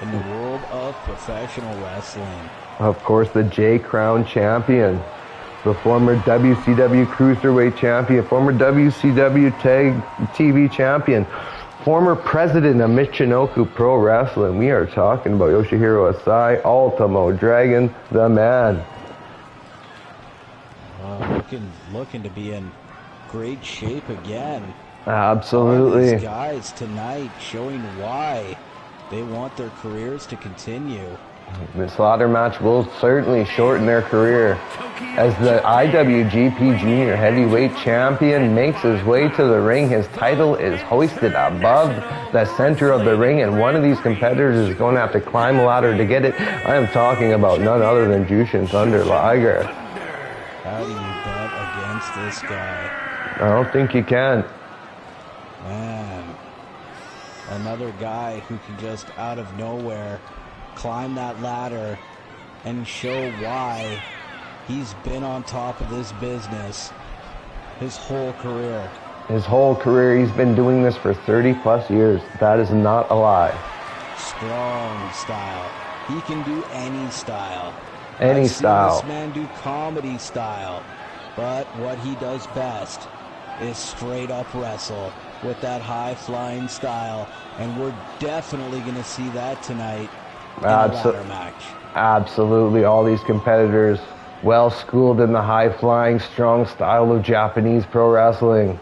in the world of professional wrestling. Of course, the J Crown champion, the former WCW Cruiserweight champion, former WCW Tag TV champion, former president of Michinoku Pro Wrestling. We are talking about Yoshihiro Asai, Ultimo Dragon, the man. Looking to be in great shape again. Absolutely. All these guys tonight showing why they want their careers to continue. This ladder match will certainly shorten their career, as the IWGP Junior Heavyweight Champion makes his way to the ring. His title is hoisted above the center of the ring, and one of these competitors is going to have to climb a ladder to get it. I am talking about none other than Jushin Thunder Liger. How do you bet against this guy? I don't think you can. Man, another guy who can just out of nowhere climb that ladder and show why he's been on top of this business his whole career. His whole career, he's been doing this for 30 plus years. That is not a lie. Strong style. He can do any style. Any I've style. seen this man do comedy style, but what he does best is straight up wrestle with that high flying style, and we're definitely going to see that tonight in the ladder match. Absolutely, all these competitors well schooled in the high flying, strong style of Japanese pro wrestling.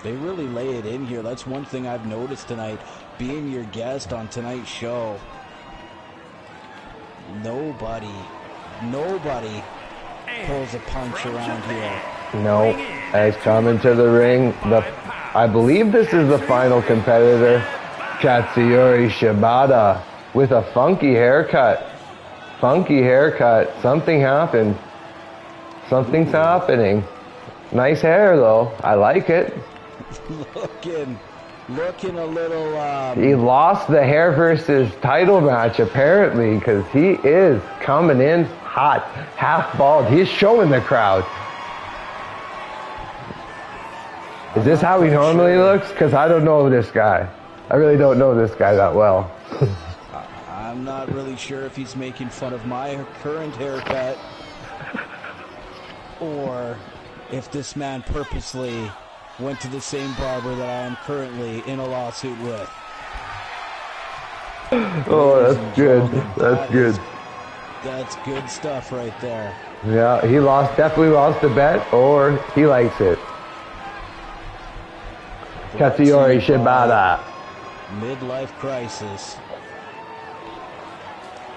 They really lay it in here. That's one thing I've noticed tonight, being your guest on tonight's show. Nobody pulls a punch around here. No, as coming to the ring, I believe this is the final competitor, Katsuyori Shibata, with a funky haircut. Something happened. Something's happening. Nice hair though. I like it. Looking a little He lost the hair versus title match apparently, because he is coming in hot, half bald. He's showing the crowd. Is this how he normally looks? Because I don't know this guy. I really don't know this guy that well. I'm not really sure if he's making fun of my current haircut or if this man purposely went to the same barber that I am currently in a lawsuit with. Oh, that's good. That's good. That's good stuff right there. Yeah, he definitely lost the bet, or he likes it. Katsuyori Shibata. Midlife crisis.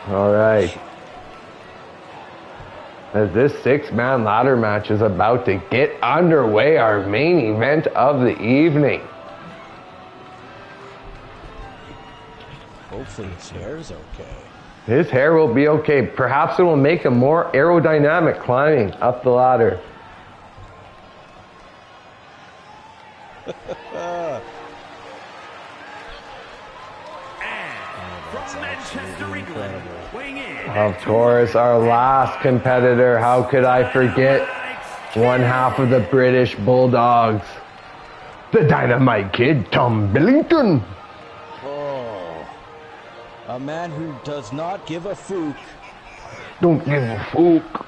All right. As this 6-man ladder match is about to get underway, our main event of the evening. Hopefully his hair's okay. His hair will be okay. Perhaps it will make him more aerodynamic climbing up the ladder. From Manchester, England, weighing in. Of course, our last competitor. How could I forget? One half of the British Bulldogs. The Dynamite Kid, Tom Billington. Oh, a man who does not give a fook. Don't give a fook.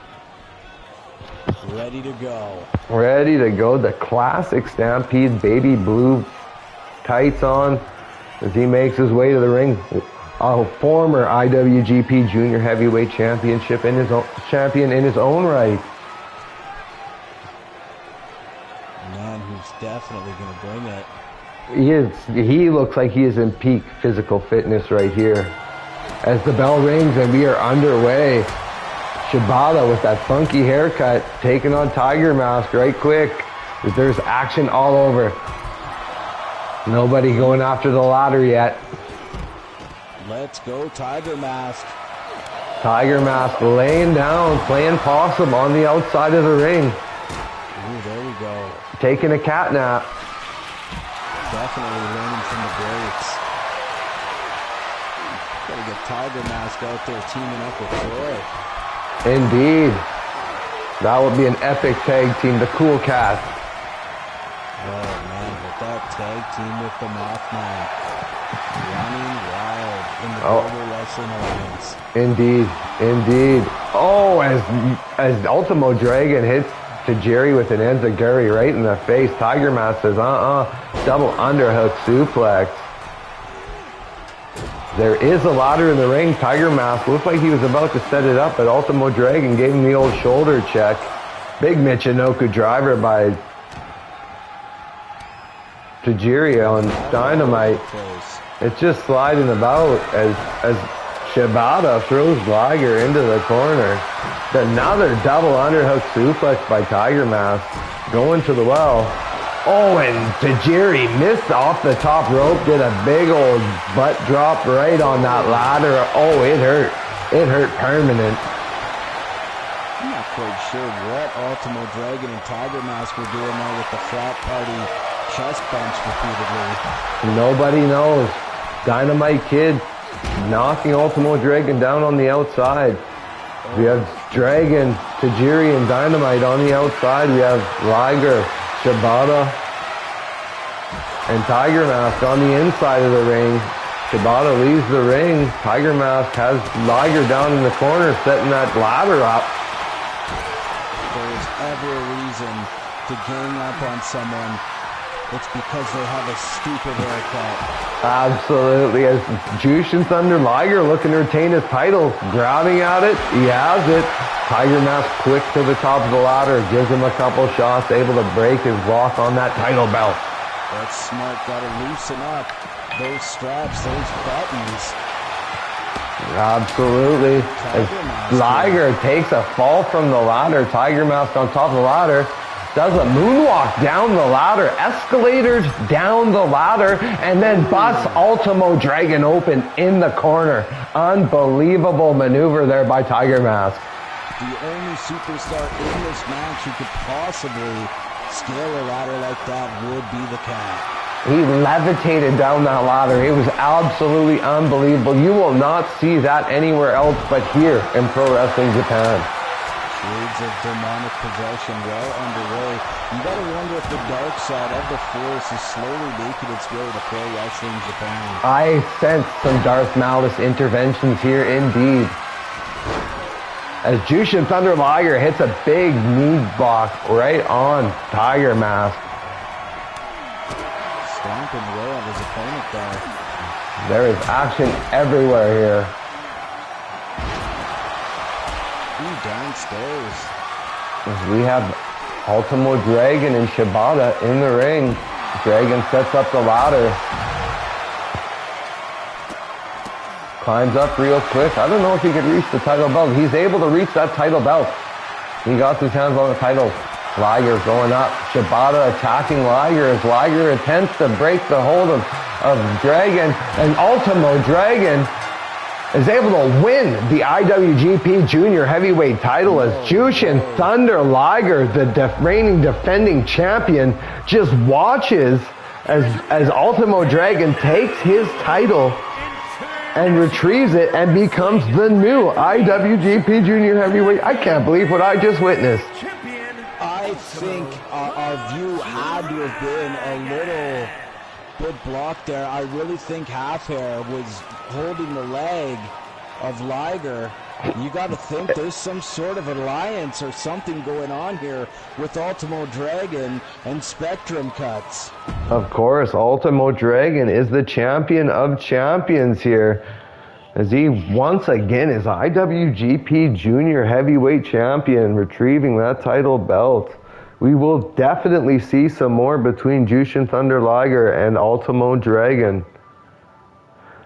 Ready to go. Ready to go. The classic Stampede baby blue tights on as he makes his way to the ring. A former IWGP Junior Heavyweight Championship in his own, champion in his own right. A man who's definitely going to bring it. He looks like he is in peak physical fitness right here. As the bell rings and we are underway. Shibata with that funky haircut, taking on Tiger Mask right quick. There's action all over. Nobody going after the ladder yet. Let's go, Tiger Mask. Tiger Mask laying down, playing possum on the outside of the ring. Ooh, there we go. Taking a cat nap. Definitely learning from the greats. Gotta get Tiger Mask out there teaming up with Troy. Indeed. That would be an epic tag team, the Cool Cats. Oh man, with that tag team with the Mothman. Running wild in the Global Wrestling Alliance. Indeed. Oh, as Ultimo Dragon hits Tajiri with an Enziguri right in the face, Tiger Mask says, double underhook suplex. There is a ladder in the ring. Tiger Mask looked like he was about to set it up, but Ultimo Dragon gave him the old shoulder check. Big Michinoku driver by Tajiri on Dynamite. It's just sliding about as Shibata throws Liger into the corner. Another double underhook suplex by Tiger Mask going to the well. Oh, and Tajiri missed off the top rope, did a big old butt drop right on that ladder. Oh, it hurt. It hurt permanent. I'm not quite sure what Ultimo Dragon and Tiger Mask were doing there with the flat party chest bumps repeatedly. Nobody knows. Dynamite Kid knocking Ultimo Dragon down on the outside. We have Dragon, Tajiri, and Dynamite on the outside. We have Liger, Shibata, and Tiger Mask on the inside of the ring. Shibata leaves the ring. Tiger Mask has Liger down in the corner, setting that ladder up. If there's ever a reason to gang up on someone, it's because they have a stupid haircut. Absolutely. As Jushin Thunder Liger looking to retain his title, grabbing at it, he has it. Tiger Mask quick to the top of the ladder, gives him a couple shots, able to break his lock on that title belt. That's smart, gotta loosen up those straps, those buttons. Absolutely. As Liger takes a fall from the ladder, Tiger Mask on top of the ladder, does a moonwalk down the ladder, escalators down the ladder, and then busts Ultimo Dragon open in the corner. Unbelievable maneuver there by Tiger Mask. The only superstar in this match who could possibly scale a ladder like that would be the Cat. He levitated down that ladder. It was absolutely unbelievable. You will not see that anywhere else but here in Pro Wrestling Japan. Shades of demonic possession well underway. You gotta wonder if the dark side of the Force is slowly making its way to Pro Wrestling Japan. I sense some Darth Malice interventions here indeed. As Jushin Thunder Liger hits a big knee block right on Tiger Mask. Stomping away on his opponent there. There is action everywhere here. Downstairs. We have Ultimo Dragon and Shibata in the ring. Dragon sets up the ladder. Climbs up real quick. I don't know if he could reach the title belt. He's able to reach that title belt. He got his hands on the title. Liger going up. Shibata attacking Liger as Liger attempts to break the hold of Dragon. And Ultimo Dragon is able to win the IWGP Junior Heavyweight title as Jushin Thunder Liger, the reigning defending champion, just watches as Ultimo Dragon takes his title and retrieves it and becomes the new IWGP Junior Heavyweight. I can't believe what I just witnessed. I think our view had to have been a little bit blocked there. I really think Half Hair was holding the leg of Liger. You got to think there's some sort of alliance or something going on here with Ultimo Dragon and Spectrum Cuts. Of course, Ultimo Dragon is the champion of champions here, as he once again is IWGP Junior Heavyweight Champion, retrieving that title belt. We will definitely see some more between Jushin Thunder Liger and Ultimo Dragon.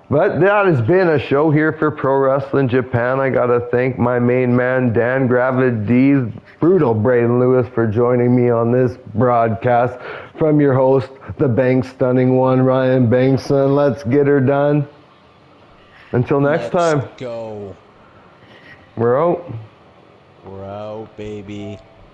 But that has been a show here for Pro Wrestling Japan. I gotta thank my main man, Dan Gravity's brutal Brayden Lewis, for joining me on this broadcast. From your host, the Bank Stunning One, Ryan Bengtson. Let's get her done. Until next time. Let's go. We're out. We're out, baby.